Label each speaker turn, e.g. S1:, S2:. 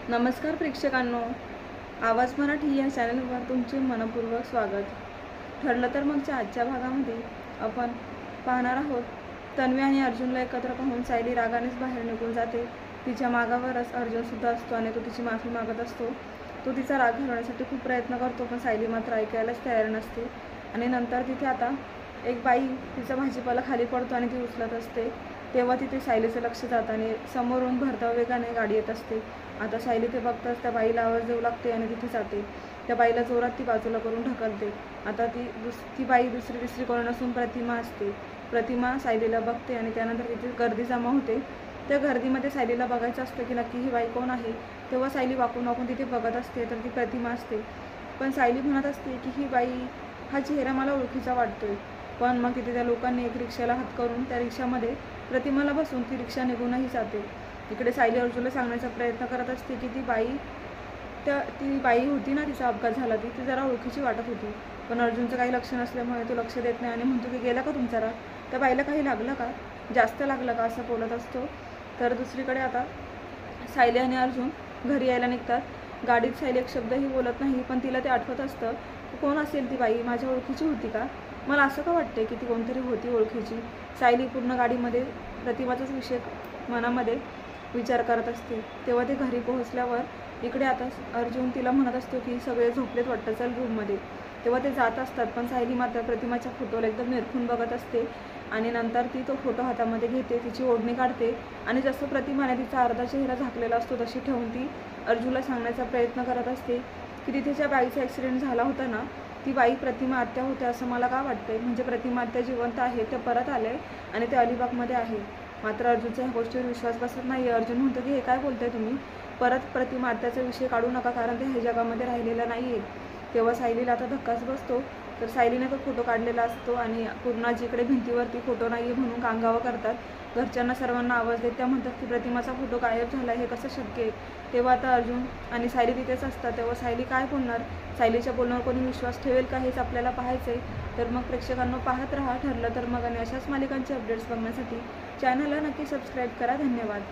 S1: नमस्कार प्रेक्षकांनो, आवाज मराठी या चॅनलवर तुमचे मनपूर्वक स्वागत। ठरलं तर मगच्या आजच्या भागामध्ये आपण पाहणार आहोत तन्वी आणि अर्जुनला एकत्र पाहून सायली रागानेच बाहेर निघून जाते। तिच्या मागावरच अर्जुनसुद्धा असतो आणि तो तिची माफी मागत असतो। तो तिचा राग घालवण्यासाठी खूप प्रयत्न करतो, पण सायली मात्र ऐकायलाच तयार नसते। आणि नंतर तिथे आता एक बाई तिचा भाजीपाला खाली पडतो आणि ती उचलत असते, तेव्हा तिथे सायलीचं लक्ष जातं आणि समोरून भरधाव वेगाने गाडी येत असते। आता सायली ते बघताच त्या बाईला आवाज देऊ लागते आणि तिथे जाते। त्या बाईला जोरात ती बाजूला करून ढकलते। आता ती बाई दुसरी कोण नसून प्रतिमा असते। प्रतिमा सायलीला बघते आणि त्यानंतर तिथे गर्दी जमा होते। त्या गर्दीमध्ये सायलीला बघायचं असतं की नक्की ही बाई कोण आहे। तेव्हा सायली वाकून तिथे बघत असते, तर ती प्रतिमा असते। पण सायली म्हणत असते की ही बाई, हा चेहरा मला ओळखीचा वाटतोय। पण मग तिथे त्या लोकांनी एक रिक्षाला हात करून त्या रिक्षामध्ये प्रतिमाला बसून ती रिक्षा निघूनही जाते। इकडे सायली अर्जुनला सांगण्याचा प्रयत्न करत असते की ती बाई होती ना, तिचा अपघात झाला, ती जरा ओळखीची वाटत होती। पण अर्जुनचं काही लक्ष नसल्यामुळे तो लक्ष देत नाही आणि म्हणतो की गेला का तुमचा राग, त्या बाईला काही लागलं का, जास्त लागलं का, असं बोलत असतो। तर दुसरीकडे आता सायली आणि अर्जुन घरी यायला निघतात। गाडीत सायली एक शब्दही बोलत नाही, पण तिला ते आठवत असतं कोण असेल ती बाई, माझ्या ओळखीची होती का, मला असं का वाटते की ती कोणतरी होती ओळखीची। सायली पूर्ण गाडीमध्ये प्रतिमाचाच विषय मनामध्ये विचार करत असते। तेव्हा ते घरी पोहोचल्यावर इकडे आता अर्जुन तिला म्हणत असतो की सगळे झोपलेत वाटतं, चल रूममध्ये। तेव्हा ते जात असतात, पण सायली मात्र प्रतिमाच्या फोटोला एकदम निरखून बघत असते आणि नंतर ती तो फोटो हातामध्ये घेते, तिची ओढणी काढते आणि जसं प्रतिमाने तिचा अर्धा चेहरा झाकलेला असतो तशी ठेवून ती अर्जुनला सांगण्याचा प्रयत्न करत असते की तिथे ज्या बाईचा ॲक्सिडेंट झाला होता ना, ती बाई प्रतिमा आत्या होते असं मला का वाटतंय। म्हणजे प्रतिमा आत्या जिवंत आहे, ते परत आले आणि ते अलिबागमध्ये आहे। मात्र अर्जुनचा ह्या गोष्टीवर विश्वास बसत नाही। अर्जुन म्हणतो की हे काय बोलताय तुम्ही, परत प्रतिमा आत्याचा विषय काढू नका, कारण ते ह्या जगामध्ये राहिलेला नाही आहे। तेव्हा सायलीला आता धक्काच बसतो। तर सायलीने तो फोटो काढलेला असतो आणि पूर्ण जिकडे भिंतीवरती फोटो नाही आहे म्हणून कांगावं करतात। घरच्यांना सर्वांना आवाज देत त्या म्हणतात की प्रतिमाचा फोटो गायब झाला, हे कसं शक्य आहे। तेव्हा आता अर्जुन आणि सायली तिथेच असतात। तेव्हा सायली काय बोलणार, सायलीच्या बोलण्यावर कोणी विश्वास ठेवेल का, हेच आपल्याला पाहायचं आहे। तर मग प्रेक्षकांना पाहत राहा ठरलं तर मग, आणि अशाच मालिकांचे अपडेट्स बघण्यासाठी चॅनलला नक्की सबस्क्राईब करा। धन्यवाद।